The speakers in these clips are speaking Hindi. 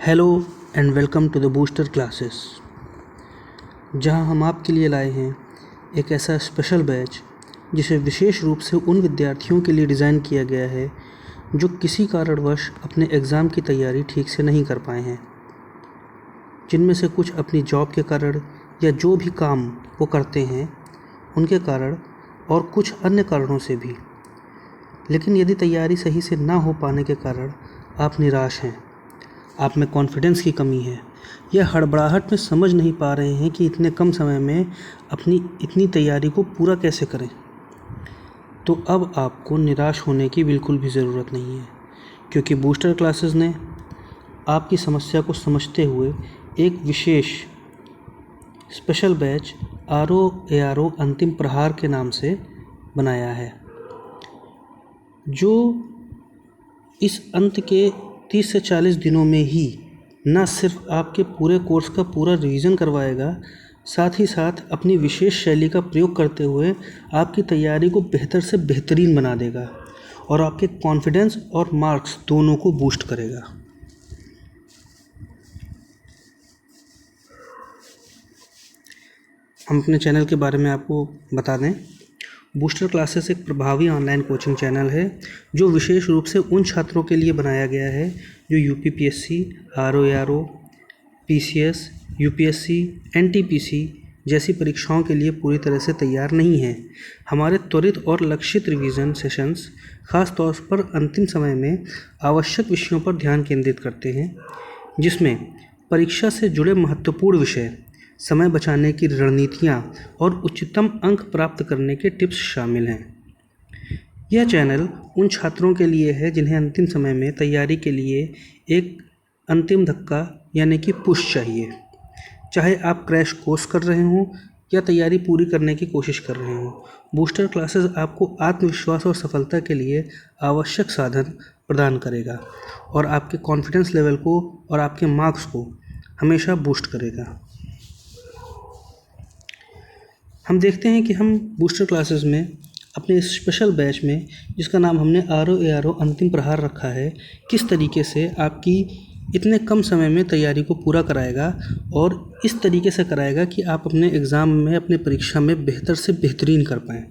Hello and welcome to the booster classes, जहां हम आपके लिए लाए हैं एक ऐसा स्पेशल बैच जिसे विशेष रूप से उन विद्यार्थियों के लिए डिज़ाइन किया गया है जो किसी कारणवश अपने एग्ज़ाम की तैयारी ठीक से नहीं कर पाए हैं, जिनमें से कुछ अपनी जॉब के कारण या जो भी काम वो करते हैं उनके कारण और कुछ अन्य कारणों से भी। लेकिन यदि तैयारी सही से ना हो पाने के कारण आप निराश हैं, आप में कॉन्फिडेंस की कमी है या हड़बड़ाहट में समझ नहीं पा रहे हैं कि इतने कम समय में अपनी इतनी तैयारी को पूरा कैसे करें, तो अब आपको निराश होने की बिल्कुल भी ज़रूरत नहीं है, क्योंकि बूस्टर क्लासेस ने आपकी समस्या को समझते हुए एक विशेष स्पेशल बैच ROARO अंतिम प्रहार के नाम से बनाया है, जो इस अंत के 30 से 40 दिनों में ही न सिर्फ आपके पूरे कोर्स का पूरा रिवीजन करवाएगा, साथ ही साथ अपनी विशेष शैली का प्रयोग करते हुए आपकी तैयारी को बेहतर से बेहतरीन बना देगा और आपके कॉन्फिडेंस और मार्क्स दोनों को बूस्ट करेगा। हम अपने चैनल के बारे में आपको बता दें। बूस्टर क्लासेस एक प्रभावी ऑनलाइन कोचिंग चैनल है जो विशेष रूप से उन छात्रों के लिए बनाया गया है जो UPPSC, ROARO, PCS, UPSC, NTPC जैसी परीक्षाओं के लिए पूरी तरह से तैयार नहीं हैं। हमारे त्वरित और लक्षित रिवीजन सेशंस खास तौर पर अंतिम समय में आवश्यक विषयों पर ध्यान केंद्रित करते हैं, जिसमें परीक्षा से जुड़े महत्वपूर्ण विषय, समय बचाने की रणनीतियाँ और उच्चतम अंक प्राप्त करने के टिप्स शामिल हैं। यह चैनल उन छात्रों के लिए है जिन्हें अंतिम समय में तैयारी के लिए एक अंतिम धक्का यानी कि पुश चाहिए। चाहे आप क्रैश कोर्स कर रहे हों या तैयारी पूरी करने की कोशिश कर रहे हों, बूस्टर क्लासेस आपको आत्मविश्वास और सफलता के लिए आवश्यक साधन प्रदान करेगा और आपके कॉन्फिडेंस लेवल को और आपके मार्क्स को हमेशा बूस्ट करेगा। हम देखते हैं कि हम बूस्टर क्लासेस में अपने स्पेशल बैच में, जिसका नाम हमने ROARO अंतिम प्रहार रखा है, किस तरीके से आपकी इतने कम समय में तैयारी को पूरा कराएगा और इस तरीके से कराएगा कि आप अपने एग्ज़ाम में, अपने परीक्षा में बेहतर से बेहतरीन कर पाएँ।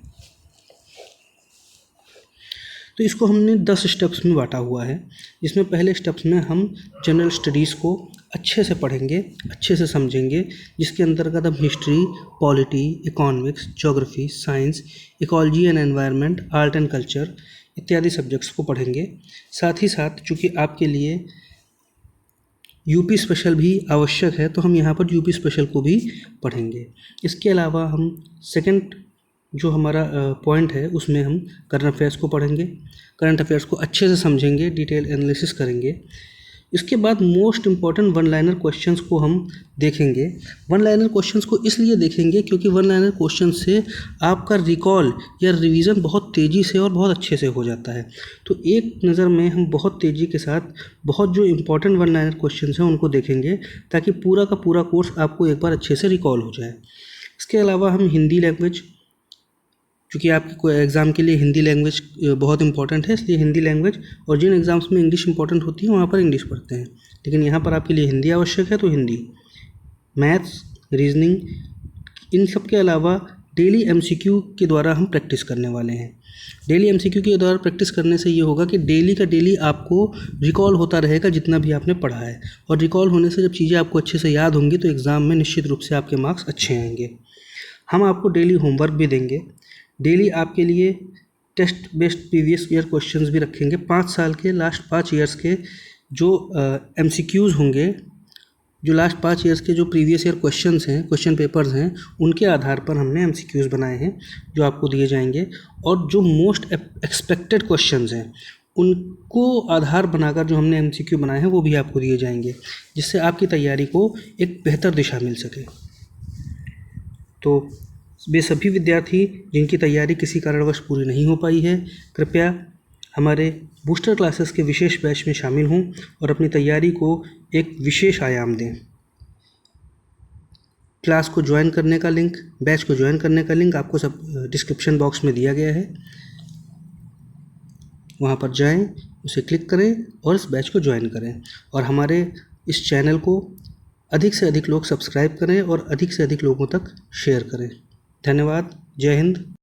तो इसको हमने 10 स्टेप्स में बांटा हुआ है, जिसमें पहले स्टेप्स में हम जनरल स्टडीज़ को अच्छे से पढ़ेंगे, अच्छे से समझेंगे, जिसके अंतर्गत हम history, polity, economics, geography, science, ecology and environment, art and culture इत्यादि सब्जेक्ट्स को पढ़ेंगे। साथ ही साथ चूँकि आपके लिए यूपी स्पेशल भी आवश्यक है, तो हम यहाँ पर यूपी स्पेशल को भी पढ़ेंगे। इसके अलावा हम सेकंड जो हमारा पॉइंट है उसमें हम करंट अफेयर्स को पढ़ेंगे, करंट अफेयर्स को अच्छे से समझेंगे, डिटेल एनालिसिस करेंगे। इसके बाद most important one liner questions को हम देखेंगे। वन लाइनर क्वेश्चंस को इसलिए देखेंगे क्योंकि वन लाइनर क्वेश्चन से आपका रिकॉल या रिवीजन बहुत तेज़ी से और बहुत अच्छे से हो जाता है। तो एक नज़र में हम बहुत तेज़ी के साथ बहुत जो इम्पॉर्टेंट वन लाइनर क्वेश्चंस हैं उनको देखेंगे, ताकि पूरा का पूरा कोर्स आपको एक बार अच्छे से रिकॉल हो जाए। इसके अलावा हम हिंदी लैंग्वेज, क्योंकि आपके कोई एग्ज़ाम के लिए हिंदी लैंग्वेज बहुत इंपॉर्टेंट है, इसलिए हिंदी लैंग्वेज, और जिन एग्ज़ाम्स में इंग्लिश इंपॉर्टेंट होती है वहाँ पर इंग्लिश पढ़ते हैं, लेकिन यहाँ पर आपके लिए हिंदी आवश्यक है, तो हिंदी, मैथ्स, रीजनिंग, इन सब के अलावा डेली MCQ के द्वारा हम प्रैक्टिस करने वाले हैं। डेली MCQ के द्वारा प्रैक्टिस करने से ये होगा कि डेली का डेली आपको रिकॉल होता रहेगा जितना भी आपने पढ़ा है, और रिकॉल होने से जब चीज़ें आपको अच्छे से याद होंगी तो एग्ज़ाम में निश्चित रूप से आपके मार्क्स अच्छे आएंगे। हम आपको डेली होमवर्क भी देंगे, डेली आपके लिए test based previous year questions भी रखेंगे। 5 साल के, लास्ट 5 ईयर्स के जो MCQs होंगे, जो लास्ट 5 ईयर्स के जो प्रीवियस ईयर क्वेश्चंस हैं, क्वेश्चन पेपर्स हैं, उनके आधार पर हमने MCQs बनाए हैं जो आपको दिए जाएंगे, और जो मोस्ट एक्सपेक्टेड क्वेश्चंस हैं उनको आधार बनाकर जो हमने MCQ बनाए हैं वो भी आपको दिए जाएंगे, जिससे आपकी तैयारी को एक बेहतर दिशा मिल सके। तो वे सभी विद्यार्थी जिनकी तैयारी किसी कारणवश पूरी नहीं हो पाई है, कृपया हमारे बूस्टर क्लासेस के विशेष बैच में शामिल हों और अपनी तैयारी को एक विशेष आयाम दें। क्लास को ज्वाइन करने का लिंक, बैच को ज्वाइन करने का लिंक आपको सब डिस्क्रिप्शन बॉक्स में दिया गया है, वहाँ पर जाएं, उसे क्लिक करें और इस बैच को ज्वाइन करें। और हमारे इस चैनल को अधिक से अधिक लोग सब्सक्राइब करें और अधिक से अधिक लोगों तक शेयर करें। धन्यवाद। जय हिंद।